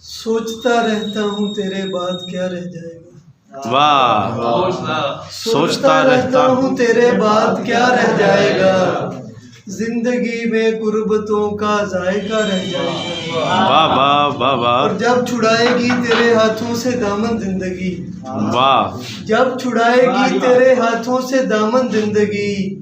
सोचता रहता हूँ तेरे बाद क्या रह जाएगा। वाह। सोचता रहता हूँ तेरे बाद क्या रह जाएगा। जिंदगी में गुर्बतों का जायका रह जाएगा। वाह वाह वाह वाह। और जब छुड़ाएगी तेरे हाथों से दामन जिंदगी, वाह। जब छुड़ाएगी तेरे हाथों से दामन जिंदगी,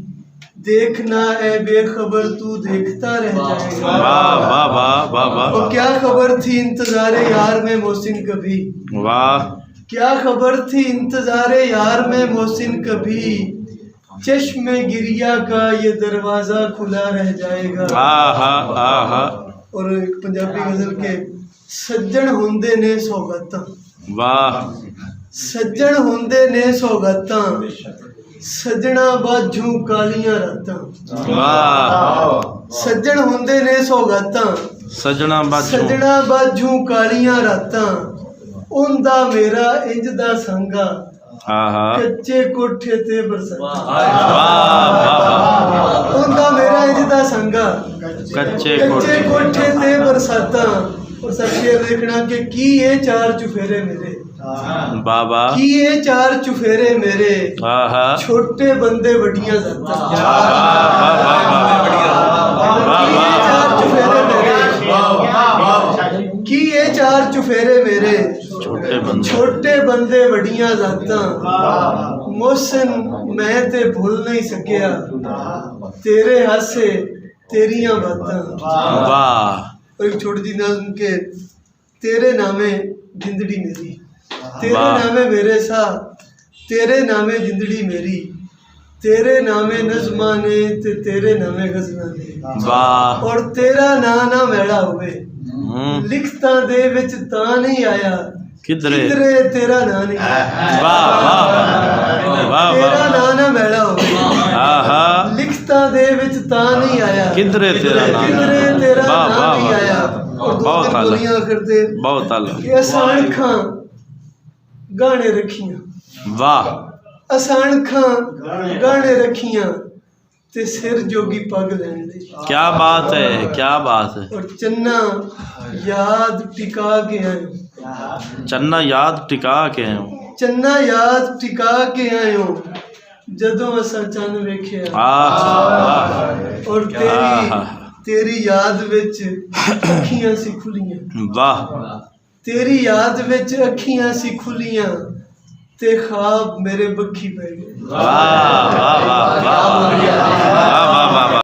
देखना ए बेखबर तू देखता रह जाएगा। वाह वाह वाह वाह वाह। और क्या खबर थी इंतजारे यार में मोहसिन कभी, वाह। क्या खबर थी इंतजारे यार में मोहसिन कभी, चश्मे गिरिया का ये दरवाजा खुला रह जाएगा। आहा आहा। और एक पंजाबी गजल के सज्जन हुंदे ने सौगातां। वाह। सज्जन हुंदे ने सौगातां, सजना बाजू कालियां रातां। वाह। सज्जन हुंदे ने सौगातां, सजना बाजू कालियां रातां, उंदा मेरा इंज दा संगा, आहा। कच्चे कोठे ते बरसातां। वाह। उंदा मेरा इंज दा संगा, कच्चे कोठे ते बरसातां। और शेर देखना कि की ये चार चुफेरे मेरे, बाबा की ये चार चुफेरे मेरे, आहा। छोटे बंदे बड़ियां जातां। की ये चार चुफेरे मेरे, छोटे बंदे वड्डियां जातां। मोहसिन मैं ते भूल नहीं सकिया, तेरे हासे तेरियां बातां। वाह। और एक छोटी सी नज़्म के तेरे नामे जिंदड़ी मेरी, तेरे नामे मेरे सा, तेरे नामे जिंदड़ी मेरी, तेरे नामे नज़्मां ने ते तेरे नामे गज़लां ने। वाह। और तेरा ना ना मैड़ा होवे, लिखतां दे विच तां नहीं आया, किधरे तेरा ना नहीं आया। वाह वाह वाह। तेरा ना ना मैड़ा होवे, आहा। लिखतां दे विच तां नहीं आया, किधरे तेरा नाम नहीं आया। और बहुत आला, करते बहुत आला। आसान खां गाने रखियां। वाह। आसान खां गाने रखियां, ते सिर जोगी पग लैन दे। क्या बात है, क्या बात है। और चन्ना याद टिका के आयो, चन्ना याद टिका के आयो, चन्ना याद टिका के आयो, जदों असां चंद वेखिया। और तेरी याद विच अखियां सी खुलियां। वाह। तेरी याद विच अखियां सी खुलियां, ते ख्वाब मेरे बखी पै गए। वाह वाह वाह वाह वाह वाह।